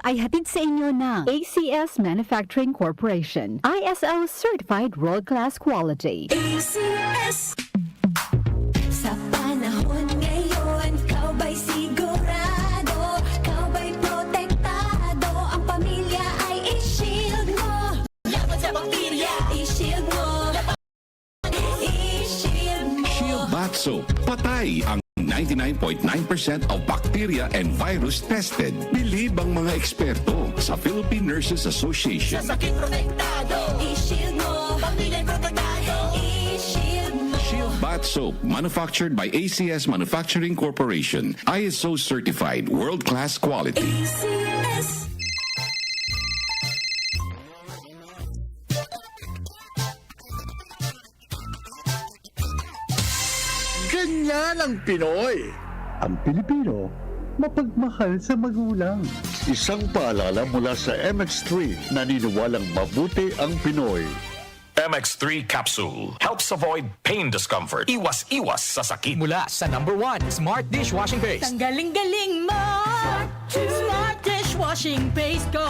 ay hatid sa inyo ng ACS Manufacturing Corporation, ISO Certified World-Class Quality. ACS. Sa panahon ngayon, kau ba'y sigurado? Kau ba'y protektado? Ang pamilya ay i-shield mo. Laban sa bakterya, i-shield mo. I-shield mo. Shield Bath Soap. Patay ang 99.9% of bacteria and virus tested. Believe ang mga eksperto sa Philippine Nurses Association. Sa sakit protektado, i-shield mo. Pamilya protektado, i-shield mo. Shield Bath Soap, manufactured by ACS Manufacturing Corporation. ISO certified, world-class quality. ACS. Ganyan ang Pinoy. Ang Pilipino, mapagmahal sa magulang. Isang paalala mula sa MX3, naniniwalang mabuti ang Pinoy. MX3 capsule helps avoid pain discomfort. Iwas-iwas sa sakit. Mula sa #1 Smart Dishwashing Paste. Ang galing-galing mo! Smart dishwashing paste ko.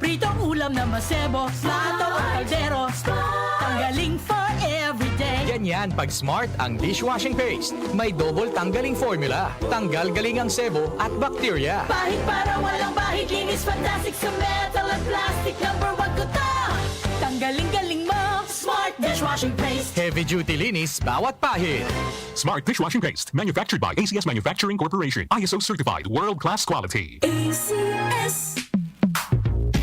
Pritong ulam na masebo. Plato o kaldero. Tanggaling for everyday. Ganyan pag Smart ang dishwashing paste. May double tanggaling formula. Tanggal galing ang sebo at bakterya. Bahid para walang bahid. Linis fantastic sa metal at plastic. #1 ko to. Tanggaling-galing mo. Smart dishwashing paste. Heavy duty linis bawat pahid. Smart Dishwashing Paste, manufactured by ACS Manufacturing Corporation. ISO certified, world-class quality. ACS.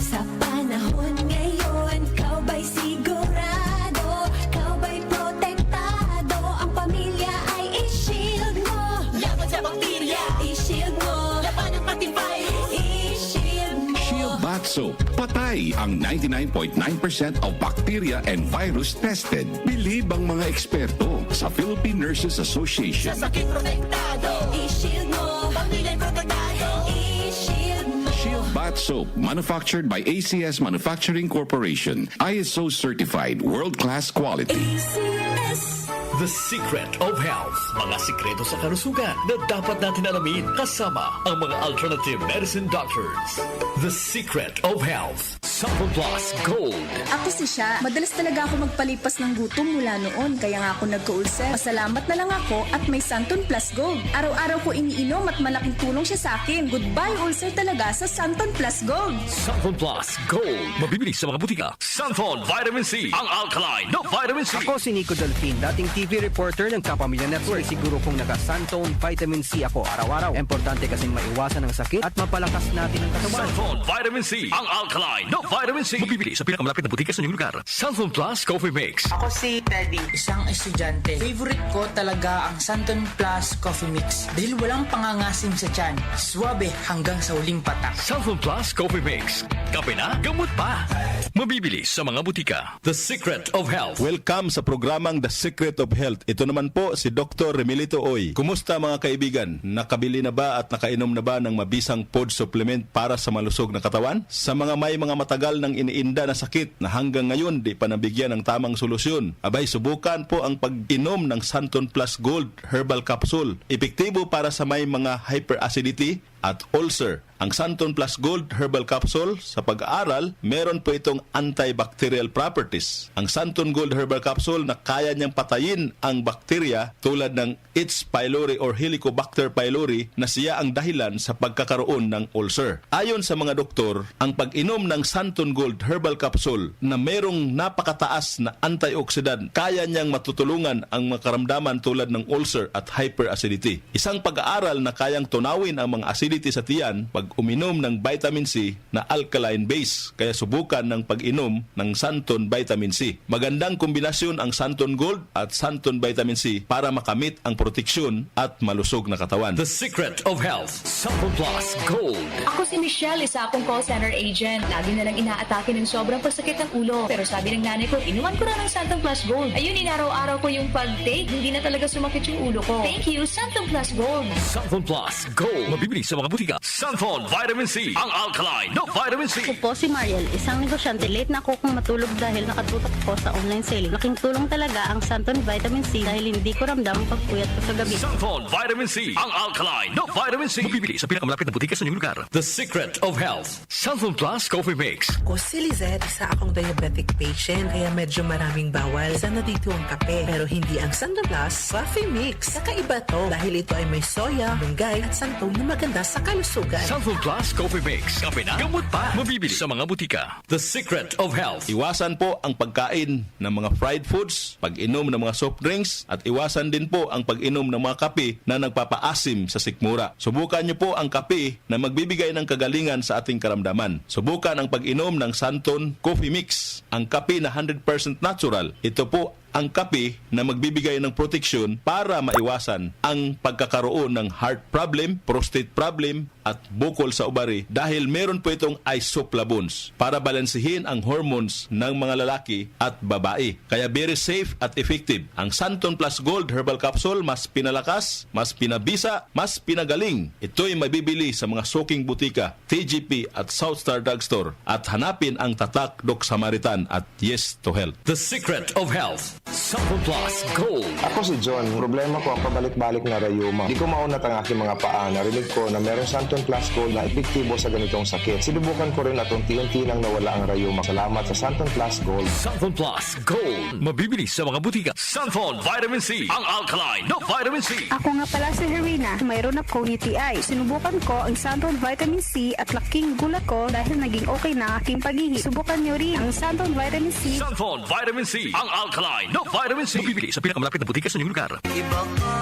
Sa panahon ngayon, kau ba'y sigurado? Kau ba'y protektado? Ang pamilya ay i-shield mo. Laban sa bakterya, i-shield mo. Laban ng patibay, i-shield mo. Shield Bath Soap. Patay ang 99.9% of bacteria and virus tested. Believe ang mga eksperto sa Philippine Nurses Association. Sa sakit protektado, i-shield mo. Pamilya protektado, i-shield mo. Shield Bath Soap, manufactured by ACS Manufacturing Corporation. ISO certified, world-class quality. ACS. The Secret of Health. Mga sikreto sa kalusugan na dapat natin alamin kasama ang mga alternative medicine doctors. The Secret of Health. Sample Plus Gold. Ako si Sha. Madalas talaga ako magpalipas ng gutom mula noon, kaya nga ako nagka-ulcer. Pasalamat na lang ako at may Santon Plus Gold. Araw-araw ko iniinom at malaking tulong siya sa akin. Goodbye ulcer talaga sa Santon Plus Gold. Santon Plus Gold. Mabibili sa mga butika. Santon Vitamin C. Ang alkaline no vitamin C. Ako si Nico Delfin, dating TV reporter ng Kapamilya Network. Siguro kong naka-Santon Vitamin C ako araw-araw. Importante kasing maiwasan ang sakit at mapalakas natin ang katawan. Santon Vitamin C. Ang alkaline no vitamin C. Mabibili sa pinakamalapit na butika sa inyong lugar. Santon Plus Coffee Mix. Ako si Teddy, isang estudyante. Favorite ko talaga ang Santon Plus Coffee Mix dahil walang pangangasim sa tiyan. Suwabe hanggang sa huling patak. Santon Plus Coffee Mix. Kape na, gamot pa. Mabibili sa mga butika. The Secret of Health. Welcome sa programang The Secret of Health. Ito naman po si Dr. Remilito Oy. Kumusta mga kaibigan? Nakabili na ba at nakainom na ba ng mabisang food supplement para sa malusog na katawan? Sa mga may mga matagal nang iniinda na sakit na hanggang ngayon di pa nabigyan ng tamang solusyon, abay subukan po ang pag-inom ng Santon Plus Gold Herbal Capsule. Epektibo para sa may mga hyperacidity at ulcer. Ang Santon Plus Gold Herbal Capsule, sa pag-aaral, meron po itong antibacterial properties. Ang Santon Gold Herbal Capsule na kaya niyang patayin ang bakterya tulad ng H. pylori or Helicobacter pylori na siya ang dahilan sa pagkakaroon ng ulcer. Ayon sa mga doktor, ang pag-inom ng Santon Gold Herbal Capsule na merong napakataas na antioxidant, kaya niyang matutulungan ang mga karamdaman tulad ng ulcer at hyperacidity. Isang pag-aaral na kayang tunawin ang mga acidity sa tiyan pag uminom ng vitamin C na alkaline base. Kaya subukan ng pag-inom ng Santon Vitamin C. Magandang kombinasyon ang Santon Gold at Santon Vitamin C para makamit ang proteksyon at malusog na katawan. The Secret of Health. Santon Plus Gold. Ako si Michelle, isa akong call center agent. Lagi na lang inaatake ng sobrang pasakit ng ulo. Pero sabi ng nanay ko, inuman ko na ng Santon Plus Gold. Ayun, inaraw-araw ko yung pag-take. Hindi na talaga sumakit yung ulo ko. Thank you, Santon Plus Gold. Santon Plus Gold. Mabibili sa sa mga butika. Sunflon Vitamin C, ang alkaline na vitamin C. Ako po si Mariel, isang negosyante. Late na ako kung matulog dahil nakatutok ko sa online selling. Laking tulong talaga ang Santon Vitamin C dahil hindi ko ramdam ang pagpuyat ko sa gabi. Sunflon Vitamin C, ang alkaline na vitamin C. Mabibili sa pinakamalapit na butika sa inyong lugar. The Secret of Health, Sunflon Plus Coffee Mix. Ako si Lizette, isa akong diabetic patient kaya medyo maraming bawal. Sana dito ang kape pero hindi ang Santon Plus Coffee Mix. Kakaiba to dahil ito ay may soya, munggay at santol na maganda sa kalusugan. Sunflon Plus Coffee Mix. Kape na, gamot pa. Mabibili sa mga butika. The Secret of Health. Iwasan po ang pagkain ng mga fried foods, pag-inom ng mga soft drinks, at iwasan din po ang pag-inom ng mga kape na nagpapaasim sa sikmura. Subukan niyo po ang kape na magbibigay ng kagalingan sa ating karamdaman. Subukan ang pag-inom ng Santon Coffee Mix, ang kape na 100% natural. Ito po ang kape na magbibigay ng proteksyon para maiwasan ang pagkakaroon ng heart problem, prostate problem, at bukol sa ubari dahil meron po itong isoflavones para balansehin ang hormones ng mga lalaki at babae. Kaya very safe at effective. Ang Santon Plus Gold Herbal Capsule mas pinalakas, mas pinabisa, mas pinagaling. Ito'y mabibili sa mga suking butika, TGP at South Star Drugstore at hanapin ang tatak Doc Samaritan at Yes to Health. The Secret of Health, Sanflon Plus Gold. Ako si John. Problema ko ang pabalik-balik na rayuma. Di ko maunat ang aking mga paa. Narinig ko na merong Santon Plus Gold na epektibo sa ganitong sakit. Sinubukan ko rin at unti-unti nang nawala ang rayuma. Salamat sa Santon Plus Gold. Sanflon Plus Gold. Mabibili sa mga butika. Sunflon Vitamin C, ang alkaline na vitamin C. Ako nga pala si Herina. Mayroon akong UTI. Sinubukan ko ang Santon Vitamin C at laking gulat ko dahil naging okay na aking pag-ihi. Subukan niyo rin ang Santon Vitamin C. Sunflon Vitamin C, ang alkaline na vitamin C. Mabibili sa pinakamalapit na butika sa inyong lugar. Iba ka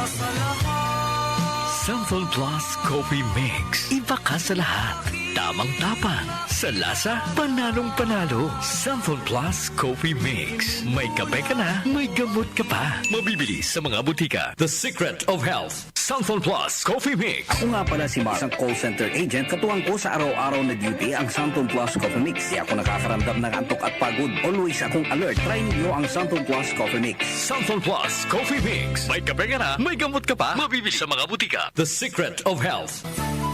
sa lahat. Sunflon Plus Coffee Mix. Iba ka sa lahat. Tamang tapang. Sa lasa, panalong-panalo. Sunflon Plus Coffee Mix. May kape ka na, may gamot ka pa. Mabibili sa mga butika. The Secret of Health, Sunflon Plus Coffee Mix. Ako nga pala si Mark, isang call center agent. Katuwang ko sa araw-araw na duty ang Santon Plus Coffee Mix. Di ako nakakaramdam ng antok at pagod. Always akong alert. Try niyo ang Santon Plus Coffee Mix. Sunflon Plus Coffee Mix. May kape ka na, may gamot ka pa. Mabibili sa mga butika. The Secret of Health.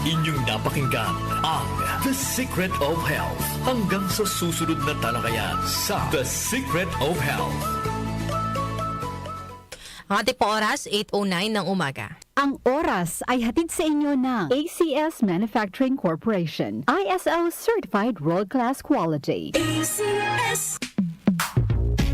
Inyong napakinggan ang The Secret of Health. Hanggang sa susunod na talakayan sa The Secret of Health. Ang ating po oras, 8:09 ng umaga. Ang oras ay hatid sa inyo ng ACS Manufacturing Corporation. ISO Certified World-Class Quality. ACS.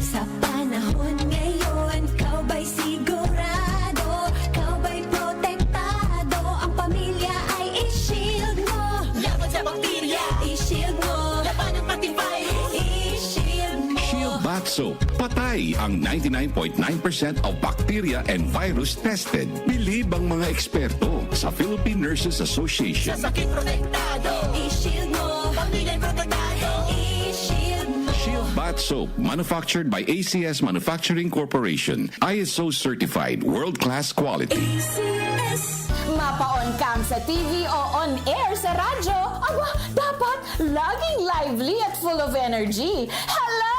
Sa panahon ngayon, kau ba'y sigurado? Kau ba'y protektado? Ang pamilya ay i-shield mo. Laban sa bakterya, i-shield mo. Laban ng pati virus, i-shield mo. Shield Bath Soap. Patay ang 99.9% of bacteria and virus tested. Bilib ang mga eksperto sa Philippine Nurses Association. Sa sakit protektado, i-shield mo. Pamilya protektado, i-shield mo. Shield Bath Soap, manufactured by ACS Manufacturing Corporation. ISO certified, world-class quality. ACS. Mapa-on cam sa TV o on-air sa radyo, aba, dapat laging lively at full of energy. Hello,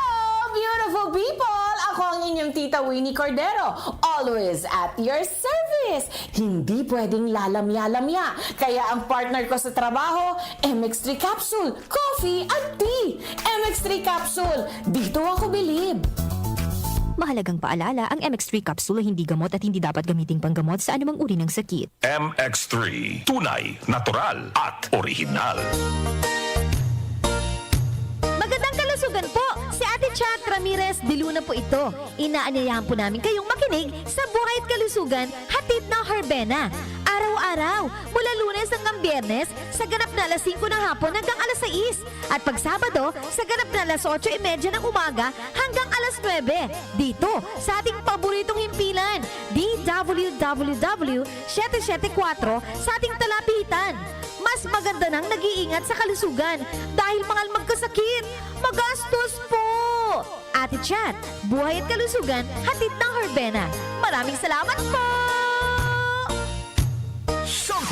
beautiful people! Ako ang inyong tita Winnie Cordero, always at your service. Hindi pwedeng lalamya-lamya. Kaya ang partner ko sa trabaho, MX3 Capsule, coffee at tea. MX3 Capsule, dito ako bilib. Mahalagang paalala, ang MX3 capsule ay hindi gamot at hindi dapat gamiting panggamot sa anumang uri ng sakit. MX3, tunay, natural at original. Magandang kalusugan po! Si Ate Chat Ramirez de Luna po ito. Inaanyayahan po namin kayong makinig sa Buhay at Kalusugan, hatid ng Herbena. Araw-araw, mula Lunes hanggang Biyernes, sa ganap na alas 5 ng hapon hanggang alas 6. At pag Sabado, sa ganap na alas 8:30 ng umaga hanggang alas 9. Dito, sa ating paboritong himpilan, DWWW 774 sa ating talapitan. Mas maganda nang nag-iingat sa kalusugan dahil mahal magkasakit. Magastos po! Ate Chat, Buhay at Kalusugan, hatid ng Herbena. Maraming salamat po!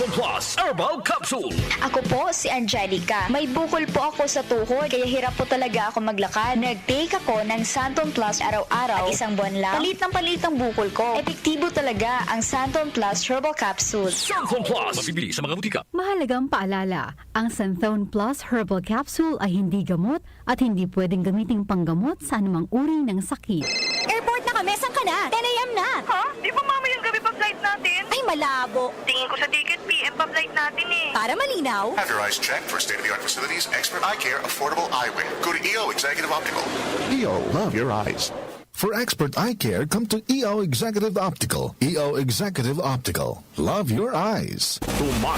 Santon Plus Herbal Capsule. Ako po si Angelica. May bukol po ako sa tuhod, kaya hirap po talaga ako maglakad. Nag-take ako ng Santon Plus araw-araw at isang buwan lang. Palit ang bukol ko. Epektibo talaga ang Santon Plus Herbal Capsule. Santon Plus. Mabibili sa mga butika. Mahalagang paalala, ang Santhone Plus Herbal Capsule ay hindi gamot at hindi pwedeng gamiting panggamot sa anumang uri ng sakit. Airport na kami, saan ka na? 10 a.m. na. Ha? Di ba mamayang gabi pa flight natin? Ay, malabo. Tingin ko sa ticket, PM pa flight natin eh. Para malinaw. Have your eyes checked for state-of-the-art facilities, expert eye care, affordable eyewear. Go to EO Executive Optical. EO, love your eyes. For expert eye care, come to EO Executive Optical. EO Executive Optical. Love your eyes.